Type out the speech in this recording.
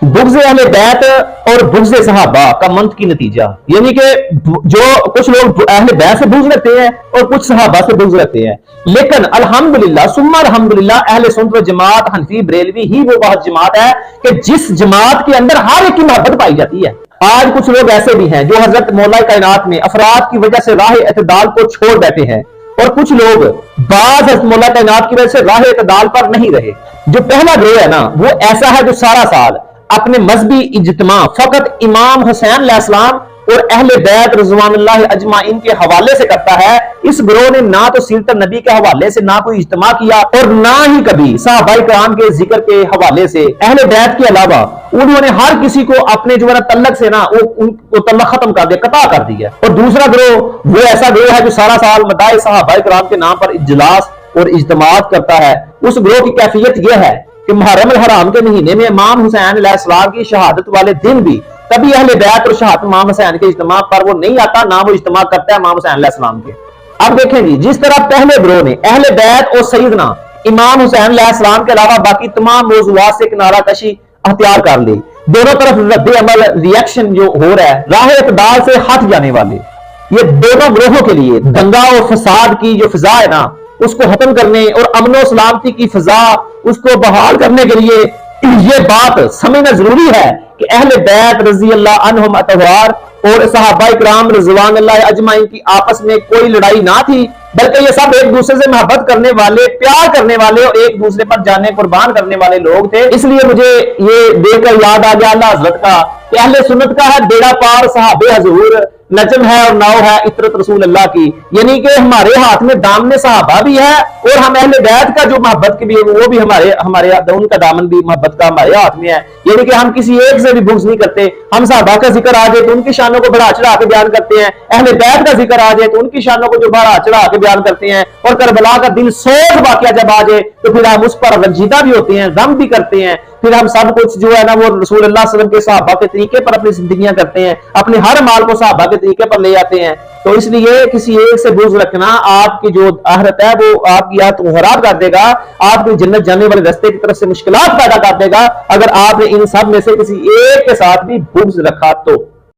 बुग़्ज़ अहले बैत और बुग़्ज़ सहाबा का मंतकी नतीजा, यानी कि जो कुछ लोग अहले बैत से बुग़्ज़ रखते हैं और कुछ सहाबा से बुग़्ज़ रखते हैं, लेकिन अल्हम्दुलिल्लाह सुम्मा अल्हम्दुलिल्लाह अहले सुन्नत व जमात हनफी बरेलवी ही वो वाहिद जमात है कि जिस जमात के अंदर हर एक की मोहब्बत पाई जाती है। आज कुछ लोग ऐसे भी हैं जो हजरत मौला कायनात में अफराद की वजह से राह इत्तिदाल को छोड़ बैठे हैं, और कुछ लोग बाज हजरत मौला कायनात की वजह से राह इत्तिदाल पर नहीं रहे। जो पहला ग्रोह है ना, वो ऐसा है जो सारा साल अपने मजहबी इज्तिमा फकत इमाम हुसैन अलैहिस्सलाम और अहले बैत रिज़वानुल्लाह अजमाइन के हवाले से करता है। इस ग्रोह ने ना तो सीरत नबी के हवाले से ना कोई इज्तिमा किया और ना ही कभी सहाबाए किराम के जिक्र के हवाले से। अहले बैत के अलावा उन्होंने हर किसी को अपने जो है तल्लक से ना उनको तल्लक खत्म कर दिया, कता कर दिया। और दूसरा ग्रोह वो ऐसा ग्रोह है जो सारा साल मदाए सहाबाए किराम के नाम पर इजलास और इज्तिमात करता है। उस ग्रोह की कैफियत यह है कि मुहर्रम अल हराम के महीने में इमाम हुसैन अलैहिस्सलाम की शहादत वाले दिन भी कभी अहले बैत और शहादत इमाम हुसैन के इज्तिमा पर वो नहीं आता, ना वो इज्तिमा करता है इमाम हुसैन अलैहिस्सलाम के। अब देखें जी, जिस तरह पहले ग्रोह ने अहले बैत और सैयदना इमाम हुसैन अलैहिस्सलाम के अलावा बाकी तमाम मौज़ूआत से किनारा कशी अख्तियार कर ली, दोनों तरफ रद्द अमल रिएक्शन जो हो रहा है राह इत्तिदाल से हट जाने वाले, ये दोनों ग्रोहों के लिए दंगा और फसाद की जो फिजा है ना, उसको खत्म करने और अमन और सलामती की फिजा उसको बहाल करने के लिए ये बात समझना जरूरी है कि अहले बैत रज़ी अल्लाह अन्हुम अतवार और सहाबाए किराम रिज़वानुल्लाह अजमाइन की आपस में कोई लड़ाई ना थी, बल्कि ये सब एक दूसरे से मोहब्बत करने वाले, प्यार करने वाले और एक दूसरे पर जाने कुर्बान करने वाले लोग थे। इसलिए मुझे ये देखकर याद आ गया अल्लाह हज़रत का कि अहले सुन्नत का है बेड़ा पार सहाबे हजूर, नजम है और नाव है इतरत रसूल अल्लाह की, यानी कि हमारे हाथ में दामन सहाबा भी है और हम अहले बैत का जो मोहब्बत की भी वो भी हमारे उनका दामन भी मोहब्बत का हमारे हाथ में है। यानी कि हम किसी एक से भी बुग़्ज़ नहीं करते। हम सहाबा का जिक्र आ जाए तो उनकी शानों को बढ़ा चढ़ा के बयान करते हैं, अहले बैत का जिक्र आ जाए तो उनकी शानों को जो बढ़ा चढ़ा के बयान करते हैं, और करबला का दिल सोच वाकया जब आ जाए तो फिर हम उस पर रंजीदा भी होते हैं, गम भी करते हैं। फिर हम सब कुछ जो है ना वो रसूल अल्लाह सल्लल्लाहु अलैहि वसल्लम के सहाबा के तरीके पर अपनी जिंदगियां करते हैं, अपने हर माल को सहाबा के तरीके पर ले आते हैं। तो इसलिए किसी एक से बुग़्ज़ रखना आपकी जो आहरत है वो आपकी आहरत को खराब कर देगा, आपकी जन्नत जाने वाले रास्ते की तरफ से मुश्किलात पैदा कर देगा अगर आपने इन सब में से किसी एक के साथ भी बुग़्ज़ रखा तो।